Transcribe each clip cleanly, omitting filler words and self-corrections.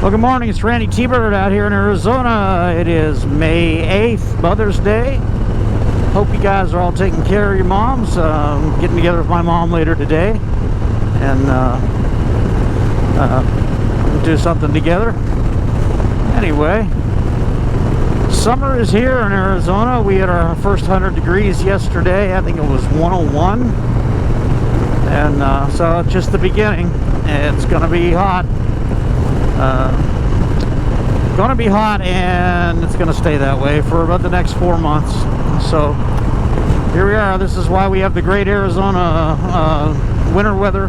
Well, good morning. It's Randytbird out here in Arizona. It is May 8th, Mother's Day. Hope you guys are all taking care of your moms. Getting together with my mom later today and do something together. Anyway, summer is here in Arizona. We had our first 100 degrees yesterday. I think it was 101. And so it's just the beginning. It's going to be hot. Gonna be hot, and it's gonna stay that way for about the next 4 months. So here we are. This is why we have the great Arizona winter weather,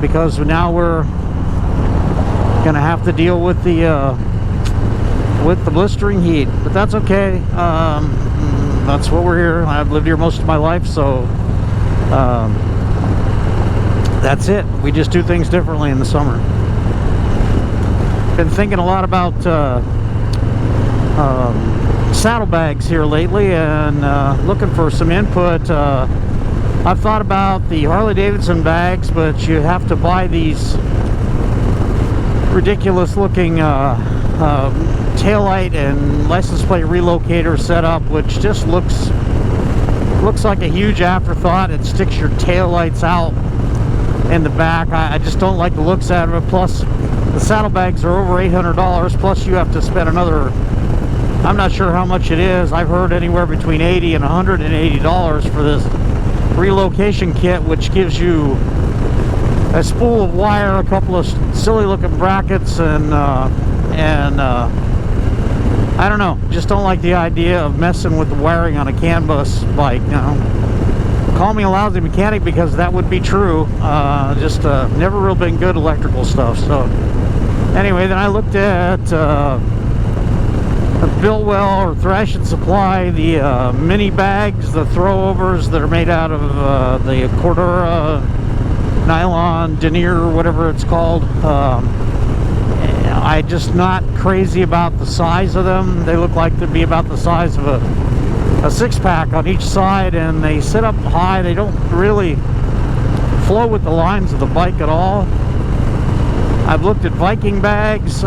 because now we're gonna have to deal with the blistering heat, but that's okay. That's what we're here. I've lived here most of my life, so that's it. We just do things differently in the summer. Been thinking a lot about saddlebags here lately, and looking for some input. I've thought about the Harley-Davidson bags, but you have to buy these ridiculous looking taillight and license plate relocator setup, which just looks like a huge afterthought. It sticks your taillights out in the back. I just don't like the looks out of it. Plus the saddlebags are over $800, plus you have to spend another, I'm not sure how much it is. I've heard anywhere between $80 and $180 for this relocation kit, which gives you a spool of wire, a couple of silly looking brackets, and I don't know, just don't like the idea of messing with the wiring on a CAN bus bike. Call me a lousy mechanic, because that would be true. Just never real been good electrical stuff. So anyway, then I looked at Builtwell or Thrash and Supply, the mini bags, the throwovers that are made out of the Cordura nylon denier, whatever it's called. I'm just not crazy about the size of them. They look like they'd be about the size of a six-pack on each side, and they sit up high. They don't really flow with the lines of the bike at all. I've looked at Viking bags.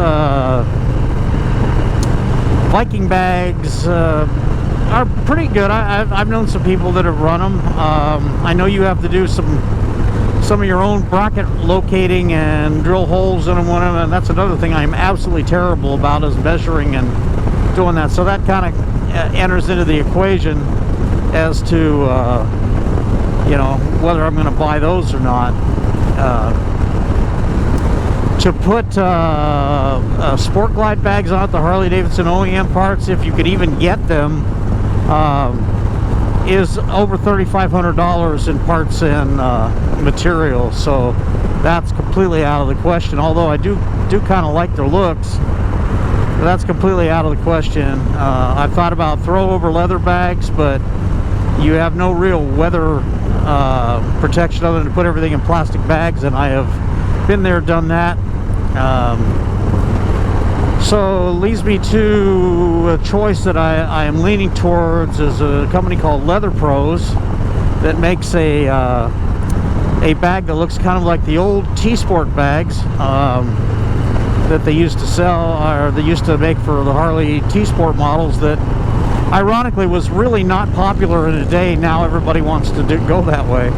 Viking bags are pretty good. I've known some people that have run them. I know you have to do some of your own bracket locating and drill holes in them, and that's another thing I'm absolutely terrible about, is measuring and doing that. So that kind of enters into the equation as to you know, whether I'm going to buy those or not. To put Sport Glide bags on the Harley-Davidson OEM parts, if you could even get them, is over $3,500 in parts and material. So that's completely out of the question. Although I do kind of like their looks, but that's completely out of the question. I've thought about throw-over leather bags, but you have no real weather protection other than to put everything in plastic bags, and I have been there, done that. So it leads me to a choice that I am leaning towards, is a company called Leather Pros that makes a bag that looks kind of like the old T-Sport bags that they used to sell, or they used to make for the Harley T-Sport models, that ironically was really not popular in a day. Now everybody wants to go that way.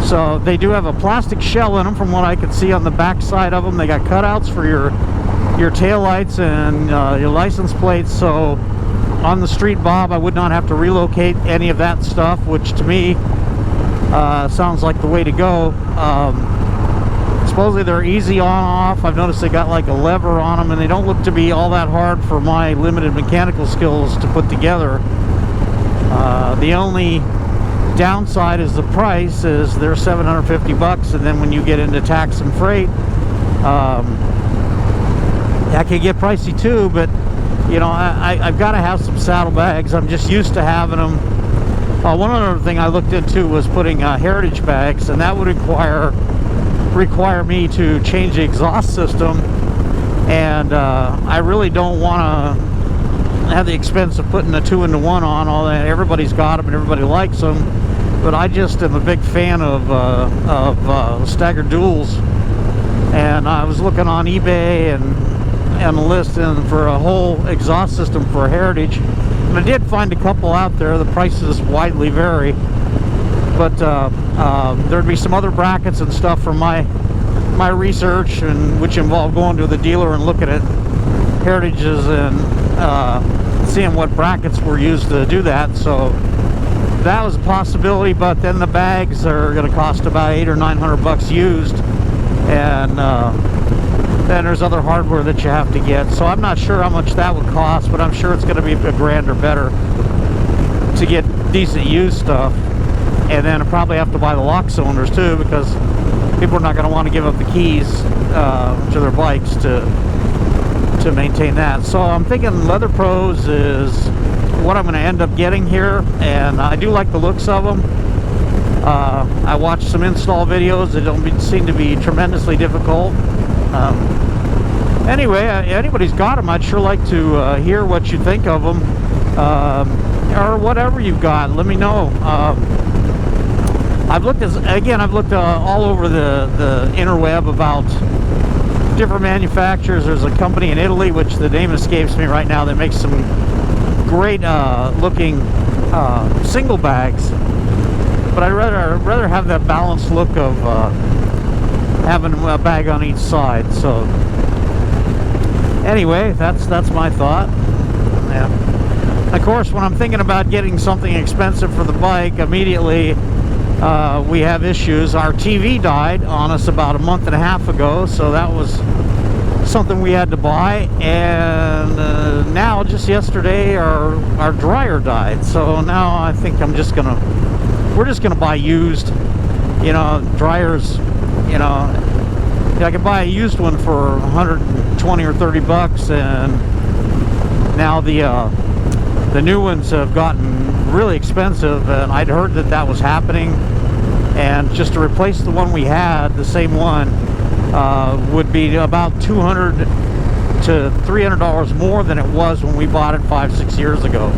So they do have a plastic shell in them, from what I could see on the back side of them. They got cutouts for your taillights and your license plates. So on the street, Bob, I would not have to relocate any of that stuff, which to me sounds like the way to go. Supposedly they're easy on off. I've noticed they got like a lever on them, and they don't look to be all that hard for my limited mechanical skills to put together. The only downside is the price. Is they're $750, and then when you get into tax and freight, that can get pricey too. But you know, I've got to have some saddlebags. I'm just used to having them. One other thing I looked into was putting heritage bags, and that would require me to change the exhaust system, and I really don't want to have the expense of putting a 2-in-1 on. All that, everybody's got them and everybody likes them, but I just am a big fan of staggered duals and I was looking on eBay and listing for a whole exhaust system for a Heritage, and I did find a couple out there. The prices widely vary, but there'd be some other brackets and stuff from my research, and which involved going to the dealer and looking at Heritages and seeing what brackets were used to do that. So that was a possibility, but then the bags are going to cost about $800 or $900 used, and then there's other hardware that you have to get. So I'm not sure how much that would cost, but I'm sure it's going to be $1,000 or better to get decent used stuff. And then I probably have to buy the lock cylinders too, because people are not going to want to give up the keys to their bikes to maintain that. So I'm thinking Leather Pros is what I'm going to end up getting here, and I do like the looks of them. I watched some install videos that don't seem to be tremendously difficult. Anyway, anybody's got them, I'd sure like to hear what you think of them, or whatever you've got. Let me know. I've looked all over the interweb about different manufacturers. There's a company in Italy, which the name escapes me right now, that makes some great looking single bags, but I'd rather have that balanced look of having a bag on each side. So anyway, that's my thought. Yeah. Of course, when I'm thinking about getting something expensive for the bike, immediately we have issues. Our TV died on us about a month and a half ago, so that was something we had to buy. And now, just yesterday, our dryer died. So now I think we're just gonna buy used. You know, dryers. You know, I could buy a used one for 120 or 30 bucks, and now the new ones have gotten really expensive, and I'd heard that was happening, and just to replace the one we had, the same one, would be about $200 to $300 more than it was when we bought it 5-6 years ago.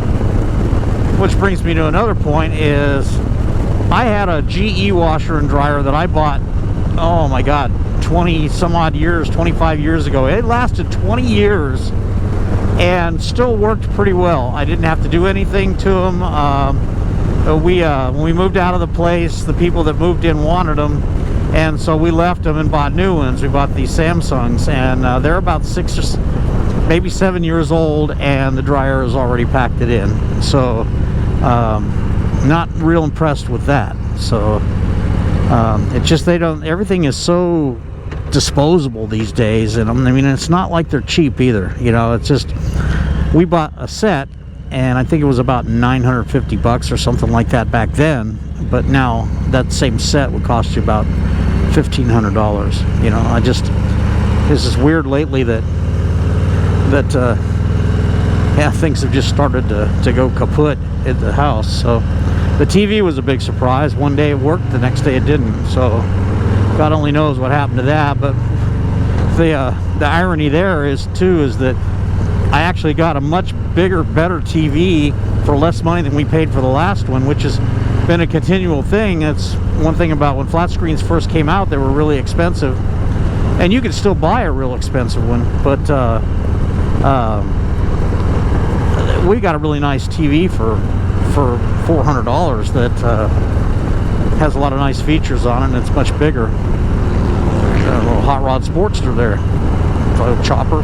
Which brings me to another point, is I had a GE washer and dryer that I bought, oh my god, 20 some odd years, 25 years ago. It lasted 20 years and still worked pretty well. I didn't have to do anything to them. When we moved out of the place, the people that moved in wanted them, and so we left them and bought new ones. We bought these Samsungs, and they're about 6 or maybe 7 years old, and the dryer has already packed it in. So not real impressed with that. So it's just everything is so disposable these days, and I mean, it's not like they're cheap either. You know, it's just, we bought a set, and I think it was about $950 or something like that back then, but now that same set would cost you about $1,500. You know, it's just weird lately that yeah, things have just started to go kaput at the house. So the TV was a big surprise. One day it worked, the next day it didn't. So God only knows what happened to that. But the irony there is that I actually got a much bigger, better TV for less money than we paid for the last one, which has been a continual thing. That's one thing about when flat screens first came out, they were really expensive, and you could still buy a real expensive one, but we got a really nice TV for $400 that has a lot of nice features on it, and it's much bigger. Got a little hot rod Sportster there, a little chopper.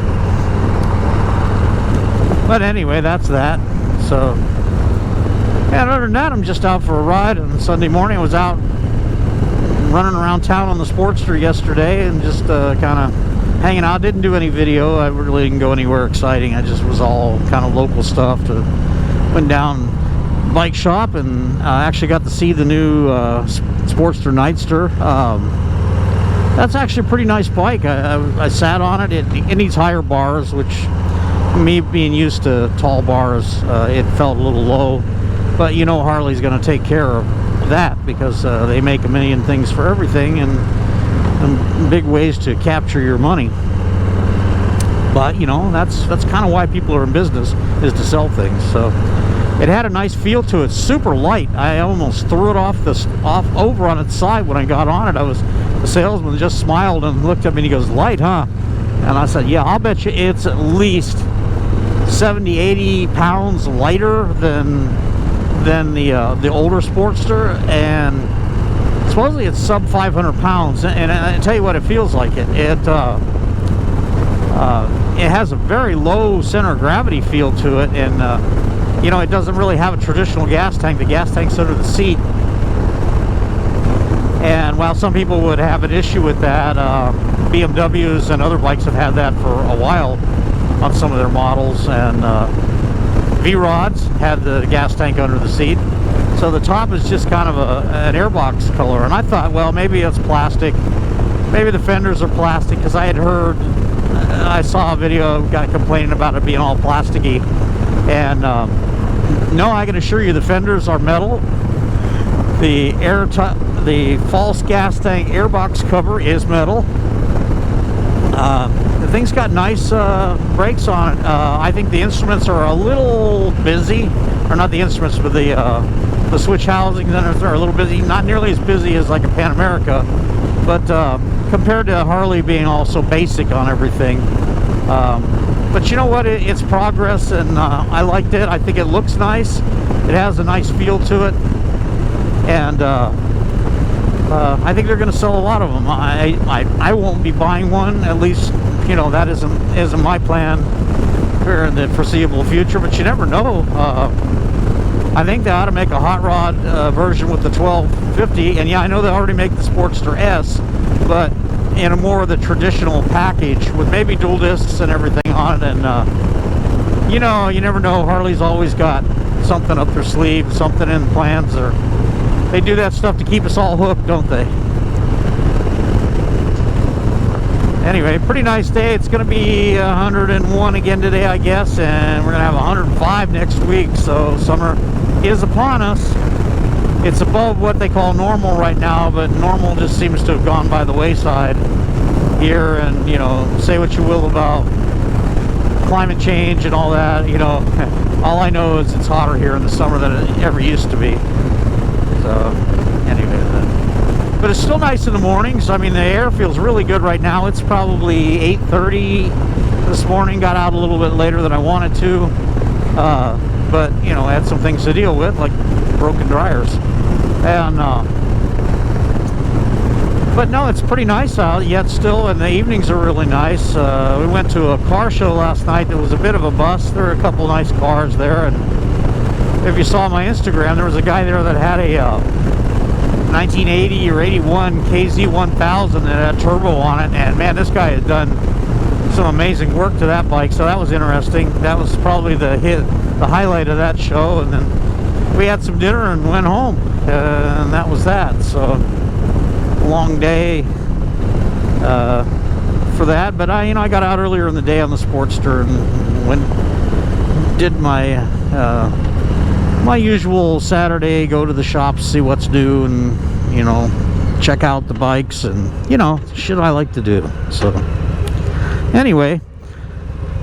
But anyway, that's that. So, and other than that, I'm just out for a ride. On Sunday morning, I was out running around town on the Sportster yesterday, and just kind of hanging out. Didn't do any video. I really didn't go anywhere exciting. I just was all kind of local stuff. Went down bike shop, and actually got to see the new Sportster Nighster. That's actually a pretty nice bike. I sat on it. It needs higher bars, which, me being used to tall bars, it felt a little low. But you know, Harley's going to take care of that, because they make a million things for everything, and big ways to capture your money. But you know, that's kind of why people are in business, is to sell things. So it had a nice feel to it. Super light. I almost threw it off over on its side when I got on it. the salesman just smiled and looked at me and he goes, "Light, huh?" And I said, "Yeah, I'll bet you it's at least 70, 80 pounds lighter than the older Sportster, and supposedly it's sub 500 pounds. And I tell you what, it feels like it. It has a very low center of gravity feel to it, and you know, it doesn't really have a traditional gas tank. The gas tank's under the seat. And while some people would have an issue with that, BMWs and other bikes have had that for a while on some of their models, and V-Rods had the gas tank under the seat. So the top is just kind of an airbox color, and I thought, well, maybe it's plastic, maybe the fenders are plastic, because I had heard, I saw a video of a guy complaining about it being all plasticky, and no, I can assure you the fenders are metal. The false gas tank airbox cover is metal. The thing's got nice brakes on it. I think the instruments are a little busy, or not the instruments, but the switch housings are a little busy. Not nearly as busy as like a Pan America, but compared to Harley being also basic on everything. But you know what? It's progress, and I liked it. I think it looks nice. It has a nice feel to it, and I think they're going to sell a lot of them. I won't be buying one, at least, you know, that isn't my plan for in the foreseeable future, but you never know. I think they ought to make a hot rod version with the 1250, and yeah, I know they already make the Sportster S, but in a more of the traditional package with maybe dual discs and everything on it. And you know, you never know. Harley's always got something up their sleeve, something in plans, or they do that stuff to keep us all hooked, don't they? Anyway, pretty nice day. It's going to be 101 again today, I guess, and we're going to have 105 next week, so summer is upon us. It's above what they call normal right now, but normal just seems to have gone by the wayside here. And, you know, say what you will about climate change and all that, you know, all I know is it's hotter here in the summer than it ever used to be. So anyway, but it's still nice in the mornings. I mean, the air feels really good right now. It's probably 8:30 this morning. Got out a little bit later than I wanted to, but you know, I had some things to deal with, like broken dryers. And but no, it's pretty nice out yet still, and the evenings are really nice. We went to a car show last night that was a bit of a bust. There were a couple nice cars there, and if you saw my Instagram, there was a guy there that had a 1980 or 81 KZ1000 that had turbo on it, and man, this guy had done some amazing work to that bike, so that was interesting. That was probably the highlight of that show. And then we had some dinner and went home, and that was that. So long day for that, but I got out earlier in the day on the Sportster and did my my usual Saturday, go to the shops, see what's new, and you know, check out the bikes, and you know, shit I like to do. So anyway,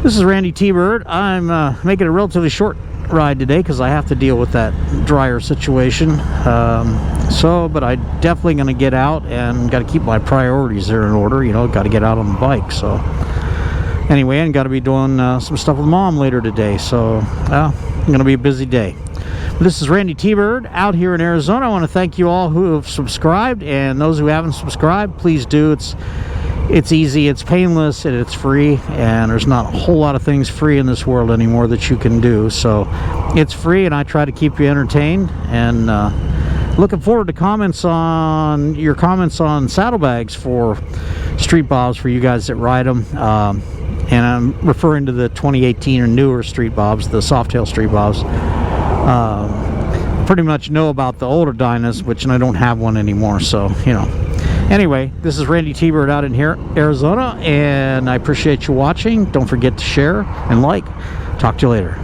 this is Randytbird. I'm making a relatively short ride today because I have to deal with that dryer situation. But I definitely going to get out and got to keep my priorities there in order. You know, got to get out on the bike. So anyway, and got to be doing some stuff with Mom later today. So going to be a busy day. This is Randytbird out here in Arizona. I want to thank you all who have subscribed, and those who haven't subscribed, please do. It's easy, it's painless, and it's free, and there's not a whole lot of things free in this world anymore that you can do. So it's free, and I try to keep you entertained, and looking forward to your comments on saddlebags for street bobs for you guys that ride them. And I'm referring to the 2018 or newer street bobs, the Softail street bobs. Pretty much know about the older Dynas, which I don't have one anymore, so you know. Anyway, this is Randytbird out in here, Arizona, and I appreciate you watching. Don't forget to share and like. Talk to you later.